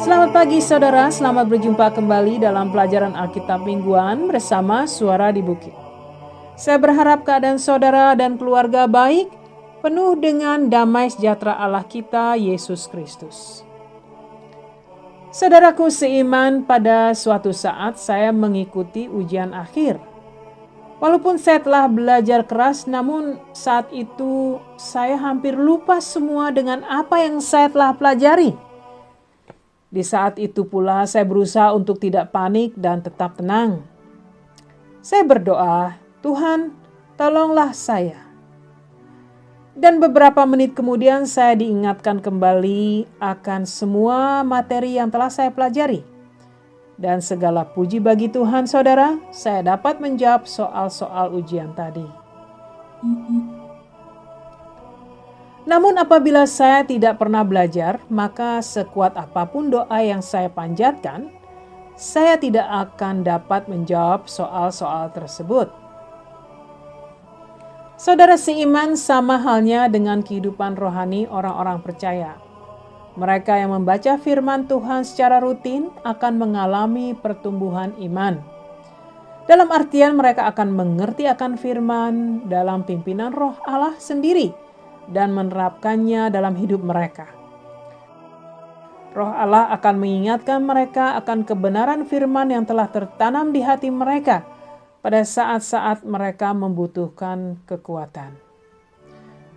Selamat pagi saudara, selamat berjumpa kembali dalam pelajaran Alkitab mingguan bersama Suara di Bukit. Saya berharap keadaan saudara dan keluarga baik, penuh dengan damai sejahtera Allah kita, Yesus Kristus. Saudaraku seiman, pada suatu saat saya mengikuti ujian akhir. Walaupun saya telah belajar keras, namun saat itu saya hampir lupa semua dengan apa yang saya telah pelajari. Di saat itu pula saya berusaha untuk tidak panik dan tetap tenang. Saya berdoa, Tuhan, tolonglah saya. Dan beberapa menit kemudian saya diingatkan kembali akan semua materi yang telah saya pelajari. Dan segala puji bagi Tuhan, saudara, saya dapat menjawab soal-soal ujian tadi. Namun apabila saya tidak pernah belajar, maka sekuat apapun doa yang saya panjatkan, saya tidak akan dapat menjawab soal-soal tersebut. Saudara seiman, sama halnya dengan kehidupan rohani orang-orang percaya. Mereka yang membaca firman Tuhan secara rutin akan mengalami pertumbuhan iman. Dalam artian mereka akan mengerti akan firman dalam pimpinan Roh Allah sendiri dan menerapkannya dalam hidup mereka. Roh Allah akan mengingatkan mereka akan kebenaran firman yang telah tertanam di hati mereka pada saat-saat mereka membutuhkan kekuatan.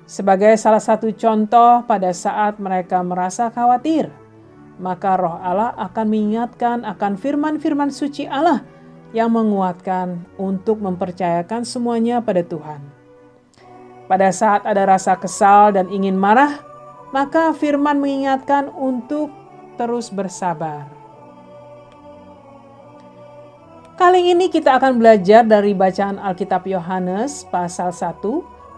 Sebagai salah satu contoh, pada saat mereka merasa khawatir, maka Roh Allah akan mengingatkan akan firman-firman suci Allah yang menguatkan untuk mempercayakan semuanya pada Tuhan. Pada saat ada rasa kesal dan ingin marah, maka firman mengingatkan untuk terus bersabar. Kali ini kita akan belajar dari bacaan Alkitab Yohanes pasal 1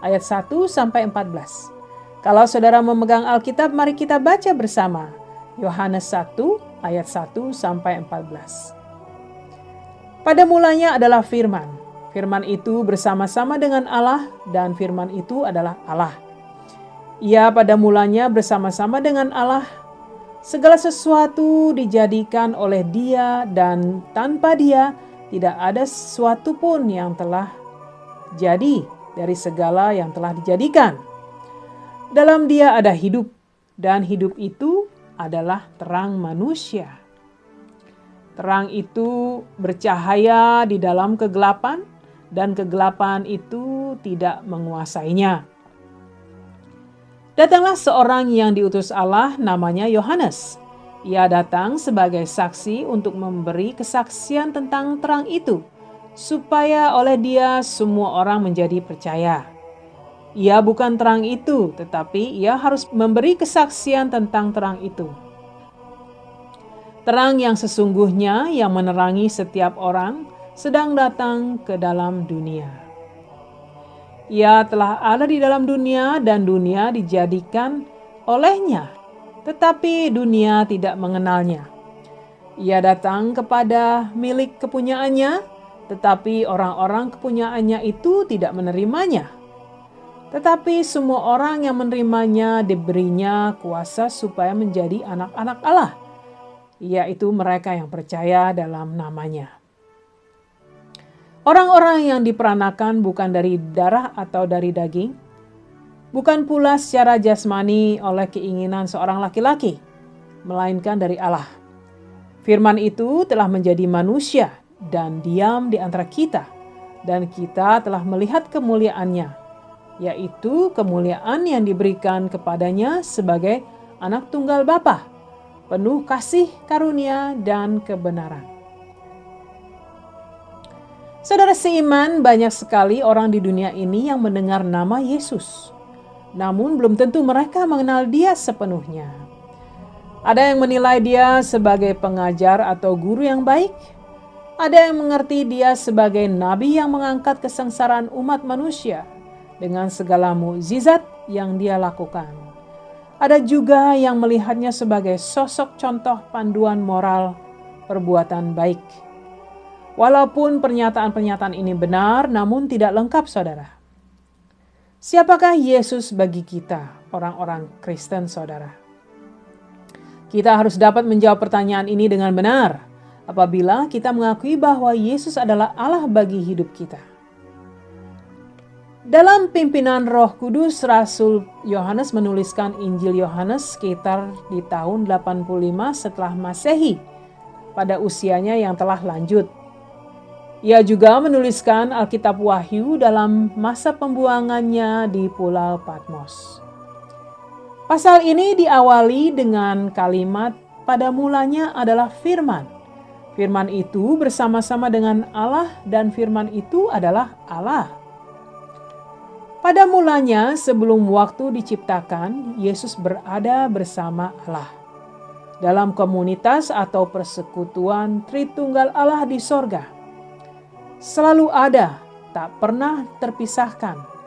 ayat 1 sampai 14. Kalau saudara memegang Alkitab, mari kita baca bersama. Yohanes 1 ayat 1 sampai 14. Pada mulanya adalah firman. Firman itu bersama-sama dengan Allah dan firman itu adalah Allah. Ia pada mulanya bersama-sama dengan Allah. Segala sesuatu dijadikan oleh Dia dan tanpa Dia tidak ada sesuatu pun yang telah jadi dari segala yang telah dijadikan. Dalam Dia ada hidup dan hidup itu adalah terang manusia. Terang itu bercahaya di dalam kegelapan dan kegelapan itu tidak menguasainya. Datanglah seorang yang diutus Allah, namanya Yohanes. Ia datang sebagai saksi untuk memberi kesaksian tentang terang itu, supaya oleh dia semua orang menjadi percaya. Ia bukan terang itu, tetapi ia harus memberi kesaksian tentang terang itu. Terang yang sesungguhnya yang menerangi setiap orang sedang datang ke dalam dunia. Ia telah ada di dalam dunia dan dunia dijadikan olehnya, tetapi dunia tidak mengenalnya. Ia datang kepada milik kepunyaannya, tetapi orang-orang kepunyaannya itu tidak menerimanya. Tetapi semua orang yang menerimanya diberinya kuasa supaya menjadi anak-anak Allah, yaitu mereka yang percaya dalam namanya. Orang-orang yang diperanakan bukan dari darah atau dari daging, bukan pula secara jasmani oleh keinginan seorang laki-laki, melainkan dari Allah. Firman itu telah menjadi manusia dan diam di antara kita, dan kita telah melihat kemuliaannya, yaitu kemuliaan yang diberikan kepadanya sebagai anak tunggal Bapa, penuh kasih karunia dan kebenaran. Saudara seiman, banyak sekali orang di dunia ini yang mendengar nama Yesus. Namun belum tentu mereka mengenal Dia sepenuhnya. Ada yang menilai Dia sebagai pengajar atau guru yang baik. Ada yang mengerti Dia sebagai nabi yang mengangkat kesengsaraan umat manusia dengan segala mukjizat yang Dia lakukan. Ada juga yang melihatnya sebagai sosok contoh panduan moral perbuatan baik. Walaupun pernyataan-pernyataan ini benar, namun tidak lengkap, saudara. Siapakah Yesus bagi kita, orang-orang Kristen, saudara? Kita harus dapat menjawab pertanyaan ini dengan benar apabila kita mengakui bahwa Yesus adalah Allah bagi hidup kita. Dalam pimpinan Roh Kudus, Rasul Yohanes menuliskan Injil Yohanes sekitar di tahun 85 setelah Masehi, pada usianya yang telah lanjut. Ia juga menuliskan Alkitab Wahyu dalam masa pembuangannya di Pulau Patmos. Pasal ini diawali dengan kalimat pada mulanya adalah firman. Firman itu bersama-sama dengan Allah dan firman itu adalah Allah. Pada mulanya sebelum waktu diciptakan, Yesus berada bersama Allah. Dalam komunitas atau persekutuan Tritunggal Allah di sorga. Selalu ada, tak pernah terpisahkan.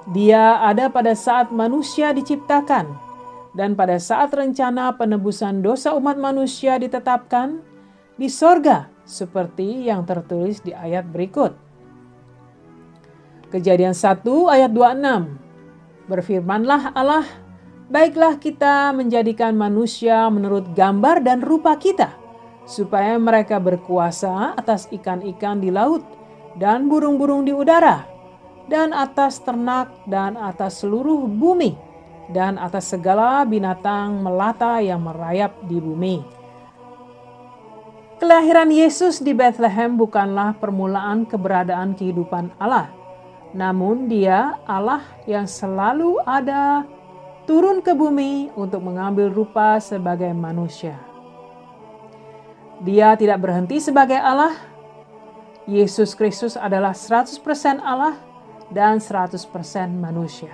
Dia ada pada saat manusia diciptakan dan pada saat rencana penebusan dosa umat manusia ditetapkan di sorga seperti yang tertulis di ayat berikut. Kejadian 1 ayat 26. Berfirmanlah Allah, baiklah kita menjadikan manusia menurut gambar dan rupa kita, supaya mereka berkuasa atas ikan-ikan di laut dan burung-burung di udara, dan atas ternak dan atas seluruh bumi, dan atas segala binatang melata yang merayap di bumi. Kelahiran Yesus di Bethlehem bukanlah permulaan keberadaan kehidupan Allah, namun Dia Allah yang selalu ada turun ke bumi untuk mengambil rupa sebagai manusia. Dia tidak berhenti sebagai Allah. Yesus Kristus adalah 100% Allah dan 100% manusia.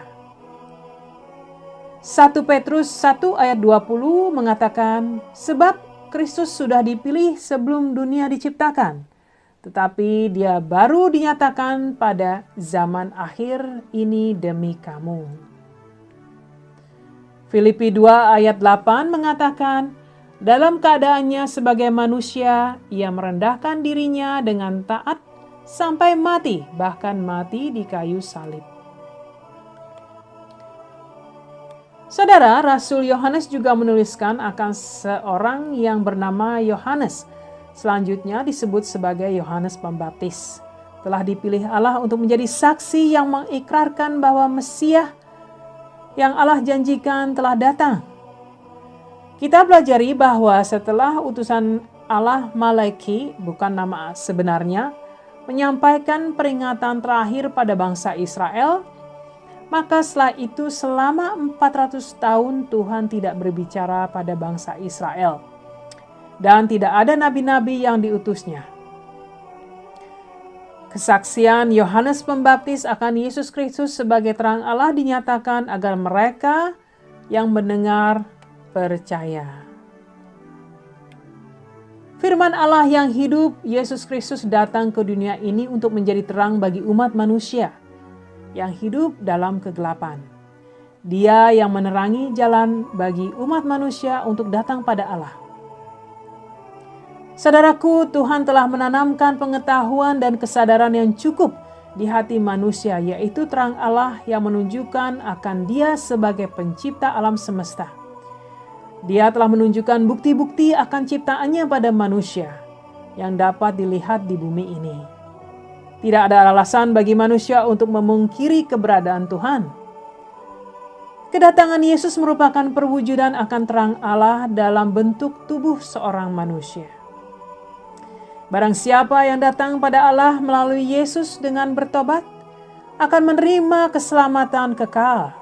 1 Petrus 1 ayat 20 mengatakan, sebab Kristus sudah dipilih sebelum dunia diciptakan, tetapi Dia baru dinyatakan pada zaman akhir ini demi kamu. Filipi 2 ayat 8 mengatakan, dalam keadaannya sebagai manusia, Ia merendahkan dirinya dengan taat sampai mati, bahkan mati di kayu salib. Saudara, Rasul Yohanes juga menuliskan akan seorang yang bernama Yohanes. Selanjutnya disebut sebagai Yohanes Pembaptis. Telah dipilih Allah untuk menjadi saksi yang mengikrarkan bahwa Mesias yang Allah janjikan telah datang. Kita pelajari bahwa setelah utusan Allah Malaki, bukan nama sebenarnya, menyampaikan peringatan terakhir pada bangsa Israel, maka setelah itu selama 400 tahun Tuhan tidak berbicara pada bangsa Israel. Dan tidak ada nabi-nabi yang diutusnya. Kesaksian Yohanes Pembaptis akan Yesus Kristus sebagai terang Allah dinyatakan agar mereka yang mendengar percaya. Firman Allah yang hidup, Yesus Kristus datang ke dunia ini untuk menjadi terang bagi umat manusia yang hidup dalam kegelapan. Dia yang menerangi jalan bagi umat manusia untuk datang pada Allah. Saudaraku, Tuhan telah menanamkan pengetahuan dan kesadaran yang cukup di hati manusia, yaitu terang Allah yang menunjukkan akan Dia sebagai pencipta alam semesta. Dia telah menunjukkan bukti-bukti akan ciptaannya pada manusia yang dapat dilihat di bumi ini. Tidak ada alasan bagi manusia untuk memungkiri keberadaan Tuhan. Kedatangan Yesus merupakan perwujudan akan terang Allah dalam bentuk tubuh seorang manusia. Barang siapa yang datang pada Allah melalui Yesus dengan bertobat akan menerima keselamatan kekal.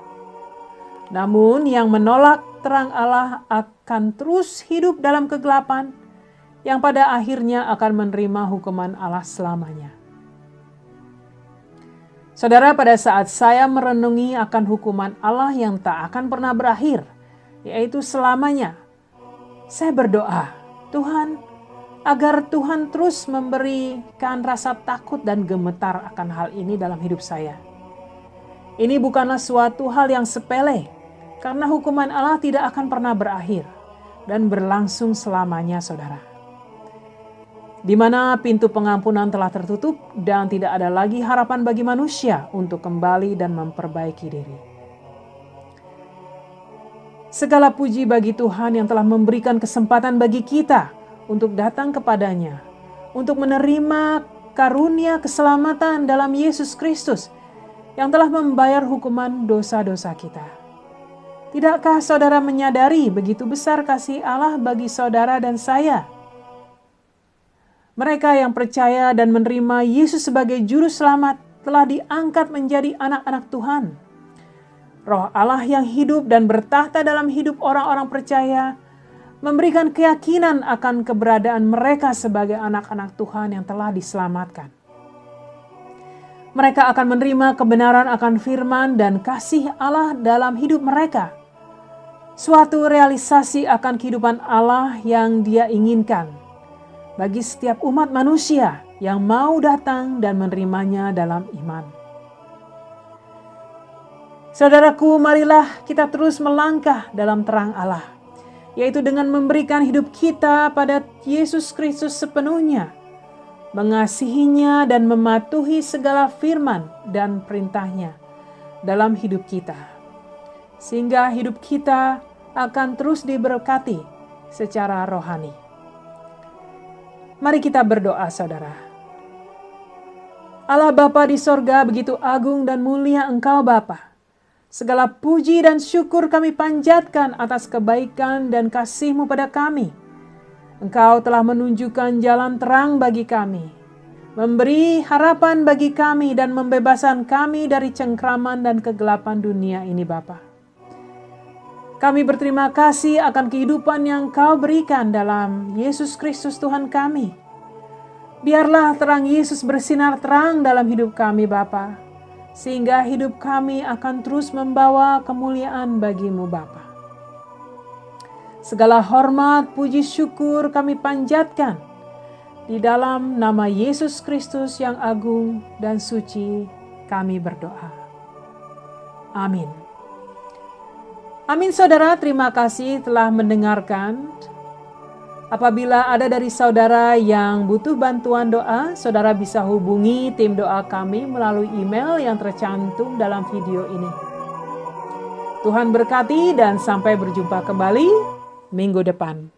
Namun yang menolak terang Allah akan terus hidup dalam kegelapan yang pada akhirnya akan menerima hukuman Allah selamanya. Saudara, pada saat saya merenungi akan hukuman Allah yang tak akan pernah berakhir, yaitu selamanya, saya berdoa, Tuhan, agar Tuhan terus memberikan rasa takut dan gemetar akan hal ini dalam hidup saya. Ini bukanlah suatu hal yang sepele, karena hukuman Allah tidak akan pernah berakhir dan berlangsung selamanya, saudara. Di mana pintu pengampunan telah tertutup dan tidak ada lagi harapan bagi manusia untuk kembali dan memperbaiki diri. Segala puji bagi Tuhan yang telah memberikan kesempatan bagi kita untuk datang kepadanya, untuk menerima karunia keselamatan dalam Yesus Kristus yang telah membayar hukuman dosa-dosa kita. Tidakkah saudara menyadari begitu besar kasih Allah bagi saudara dan saya? Mereka yang percaya dan menerima Yesus sebagai juru selamat telah diangkat menjadi anak-anak Tuhan. Roh Allah yang hidup dan bertahta dalam hidup orang-orang percaya memberikan keyakinan akan keberadaan mereka sebagai anak-anak Tuhan yang telah diselamatkan. Mereka akan menerima kebenaran akan firman dan kasih Allah dalam hidup mereka. Suatu realisasi akan kehidupan Allah yang Dia inginkan bagi setiap umat manusia yang mau datang dan menerimanya dalam iman. Saudaraku, marilah kita terus melangkah dalam terang Allah, yaitu dengan memberikan hidup kita pada Yesus Kristus sepenuhnya, mengasihinya dan mematuhi segala firman dan perintahnya dalam hidup kita, sehingga hidup kita akan terus diberkati secara rohani. Mari kita berdoa, saudara. Allah Bapa di sorga, begitu agung dan mulia Engkau Bapa. Segala puji dan syukur kami panjatkan atas kebaikan dan kasih-Mu pada kami. Engkau telah menunjukkan jalan terang bagi kami, memberi harapan bagi kami dan membebaskan kami dari cengkraman dan kegelapan dunia ini Bapa. Kami berterima kasih akan kehidupan yang Kau berikan dalam Yesus Kristus Tuhan kami. Biarlah terang Yesus bersinar terang dalam hidup kami Bapa, sehingga hidup kami akan terus membawa kemuliaan bagi-Mu Bapa. Segala hormat, puji, syukur kami panjatkan di dalam nama Yesus Kristus yang agung dan suci kami berdoa. Amin. Amin saudara, terima kasih telah mendengarkan. Apabila ada dari saudara yang butuh bantuan doa, saudara bisa hubungi tim doa kami melalui email yang tercantum dalam video ini. Tuhan berkati dan sampai berjumpa kembali minggu depan.